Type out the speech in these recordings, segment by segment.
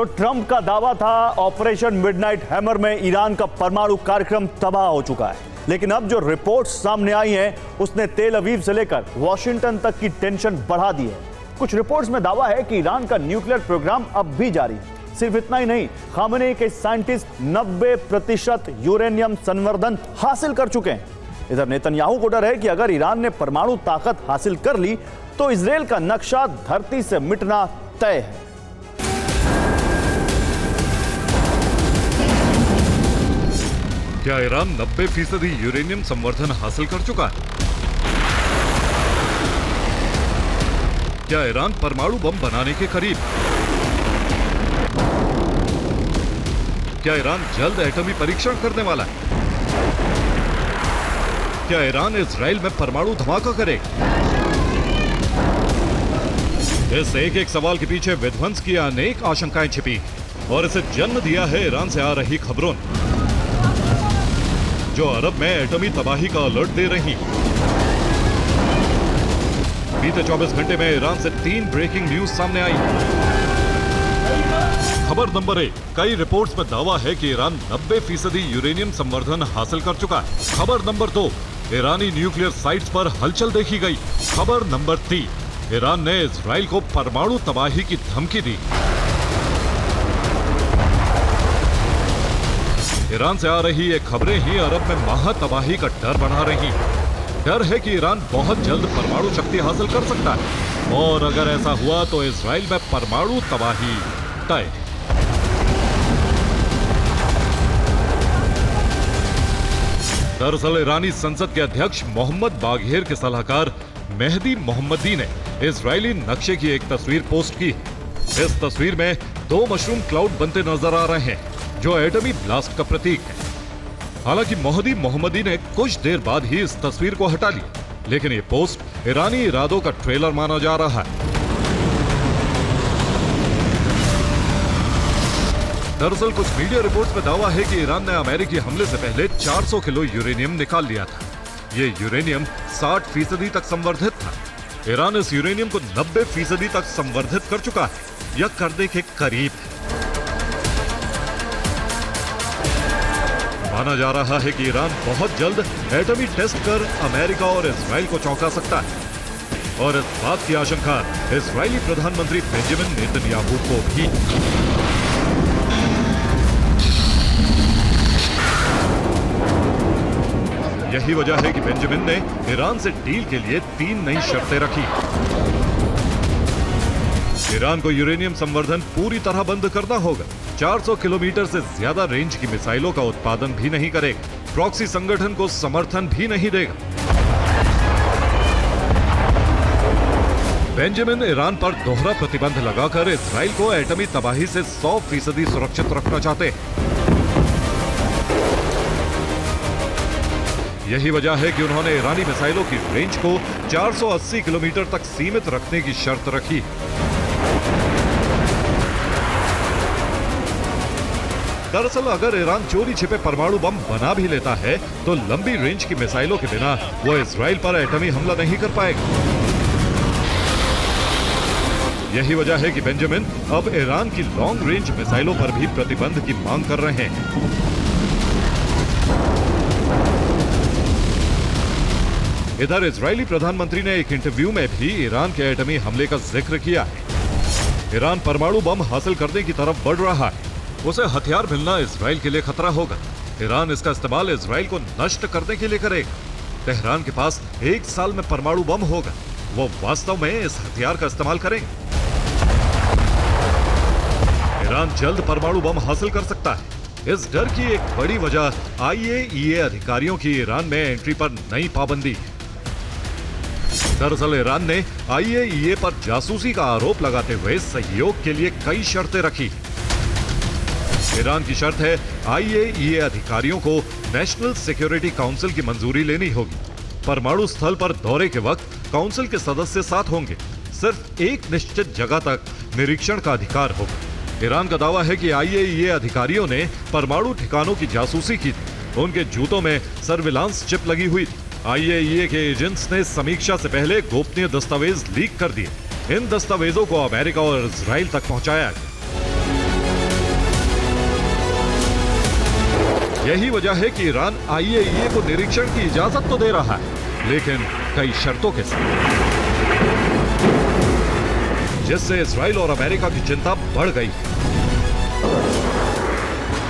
तो ट्रंप का दावा था ऑपरेशन मिडनाइट हैमर में ईरान का परमाणु कार्यक्रम तबाह हो चुका है, लेकिन अब जो रिपोर्ट्स सामने आई हैं उसने तेल अवीव से लेकर वॉशिंगटन तक की टेंशन बढ़ा दी है। कुछ रिपोर्ट्स में दावा है कि ईरान का न्यूक्लियर प्रोग्राम अब भी जारी है। सिर्फ इतना ही नहीं, खामेनेई के साइंटिस्ट 90% यूरेनियम संवर्धन हासिल कर चुके हैं। इधर नेतन्याहू को डर है कि अगर ईरान ने परमाणु ताकत हासिल कर ली तो इजराइल का नक्शा धरती से मिटना तय है। क्या ईरान 90% यूरेनियम संवर्धन हासिल कर चुका है? क्या ईरान परमाणु बम बनाने के करीब? क्या ईरान जल्द एटमी परीक्षण करने वाला है? क्या ईरान इजराइल में परमाणु धमाका करेगा? इस एक सवाल के पीछे विध्वंस की अनेक आशंकाएं छिपी और इसे जन्म दिया है ईरान से आ रही खबरों ने, जो अरब में एटमी तबाही का अलर्ट दे रही। बीते 24 घंटे में ईरान से 3 ब्रेकिंग न्यूज सामने आई। खबर नंबर 1, कई रिपोर्ट्स में दावा है कि ईरान 90% यूरेनियम संवर्धन हासिल कर चुका है। खबर नंबर 2, ईरानी न्यूक्लियर साइट्स पर हलचल देखी गई। खबर नंबर 3, ईरान ने इजराइल को परमाणु तबाही की धमकी दी। ईरान से आ रही ये खबरें ही अरब में महा तबाही का डर बढ़ा रही। डर है कि ईरान बहुत जल्द परमाणु शक्ति हासिल कर सकता है और अगर ऐसा हुआ तो इजराइल में परमाणु तबाही तय। दरअसल ईरानी संसद के अध्यक्ष मोहम्मद बाघेर के सलाहकार मेहदी मोहम्मदी ने इजरायली नक्शे की एक तस्वीर पोस्ट की। इस तस्वीर में 2 मशरूम क्लाउड बनते नजर आ रहे हैं जो एटमी ब्लास्ट का प्रतीक है। हालांकि मेहदी मोहम्मदी ने कुछ देर बाद ही इस तस्वीर को हटा लिया, लेकिन ये पोस्ट ईरानी इरादों का ट्रेलर माना जा रहा है। दरअसल कुछ मीडिया रिपोर्ट्स में दावा है कि ईरान ने अमेरिकी हमले से पहले 400 किलो यूरेनियम निकाल लिया था। ये यूरेनियम 60% तक संवर्धित था। ईरान इस यूरेनियम को 90% तक संवर्धित कर चुका है या करने के करीब है। माना जा रहा है कि ईरान बहुत जल्द एटमी टेस्ट कर अमेरिका और इजराइल को चौंका सकता है और इस बात की आशंका इजरायली प्रधानमंत्री बेंजामिन नेतन्याहू को भी। यही वजह है कि बेंजामिन ने ईरान से डील के लिए 3 नई शर्तें रखी। ईरान को यूरेनियम संवर्धन पूरी तरह बंद करना होगा। 400 किलोमीटर से ज्यादा रेंज की मिसाइलों का उत्पादन भी नहीं करेगा। प्रॉक्सी संगठन को समर्थन भी नहीं देगा। बेंजामिन ईरान पर दोहरा प्रतिबंध लगाकर इजराइल को एटमी तबाही से 100% सुरक्षित रखना चाहते हैं। यही वजह है कि उन्होंने ईरानी मिसाइलों की रेंज को 480 किलोमीटर तक सीमित रखने की शर्त रखी। दरअसल अगर ईरान चोरी छिपे परमाणु बम बना भी लेता है तो लंबी रेंज की मिसाइलों के बिना वो इजराइल पर एटमी हमला नहीं कर पाएगा। यही वजह है कि बेंजामिन अब ईरान की लॉन्ग रेंज मिसाइलों पर भी प्रतिबंध की मांग कर रहे हैं। इधर इजरायली प्रधानमंत्री ने एक इंटरव्यू में भी ईरान के एटमी हमले का जिक्र किया है। ईरान परमाणु बम हासिल करने की तरफ बढ़ रहा है। उसे हथियार मिलना इजराइल के लिए खतरा होगा। ईरान इसका इस्तेमाल इजराइल को नष्ट करने के लिए करेगा। तेहरान के पास 1 साल में परमाणु बम होगा। वो वास्तव में इस हथियार का इस्तेमाल करेंगे। ईरान जल्द परमाणु बम हासिल कर सकता है। इस डर की एक बड़ी वजह IAEA अधिकारियों की ईरान में एंट्री पर नई पाबंदी है। दरअसल ईरान ने IAEA पर जासूसी का आरोप लगाते हुए सहयोग के लिए कई शर्तें रखी। ईरान की शर्त है IAEA अधिकारियों को नेशनल सिक्योरिटी काउंसिल की मंजूरी लेनी होगी। परमाणु स्थल पर दौरे के वक्त काउंसिल के सदस्य साथ होंगे। सिर्फ एक निश्चित जगह तक निरीक्षण का अधिकार होगा। ईरान का दावा है कि IAEA अधिकारियों ने परमाणु ठिकानों की जासूसी की थी। उनके जूतों में सर्विलांस चिप लगी हुई थी। IAEA के एजेंट्स ने समीक्षा से पहले गोपनीय दस्तावेज लीक कर दिए। इन दस्तावेजों को अमेरिका और इजराइल तक पहुंचाया गया। यही वजह है कि ईरान आईएईए को निरीक्षण की इजाजत तो दे रहा है, लेकिन कई शर्तों के साथ, जिससे इजराइल और अमेरिका की चिंता बढ़ गई।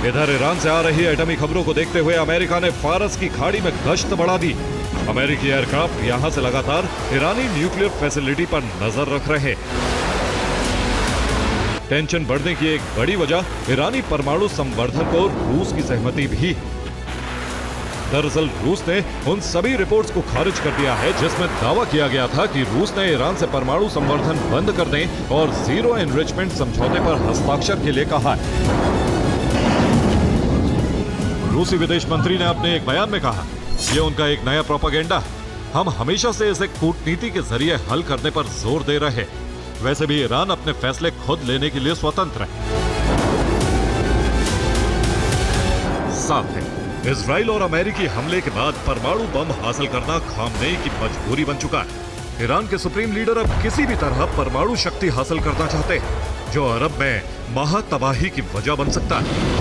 इधर ईरान से आ रही एटमी खबरों को देखते हुए अमेरिका ने फारस की खाड़ी में गश्त बढ़ा दी। अमेरिकी एयरक्राफ्ट यहां से लगातार ईरानी न्यूक्लियर फैसिलिटी पर नजर रख रहे। टेंशन बढ़ने की एक बड़ी वजह ईरानी परमाणु संवर्धन को रूस की सहमति भी। दरअसल रूस ने उन सभी रिपोर्ट्स को खारिज कर दिया है जिसमें दावा किया गया था कि रूस ने ईरान से परमाणु संवर्धन बंद करने और जीरो एनरिचमेंट समझौते पर हस्ताक्षर के लिए कहा है। रूसी विदेश मंत्री ने अपने एक बयान में कहा, ये उनका एक नया प्रोपेगेंडा है। हम हमेशा से इसे कूटनीति के जरिए हल करने पर जोर दे रहे। वैसे भी ईरान अपने फैसले खुद लेने के लिए स्वतंत्र है। साफ है, इजराइल और अमेरिकी हमले के बाद परमाणु बम हासिल करना खामनेई की मजबूरी बन चुका है। ईरान के सुप्रीम लीडर अब किसी भी तरह परमाणु शक्ति हासिल करना चाहते हैं, जो अरब में महातबाही की वजह बन सकता है।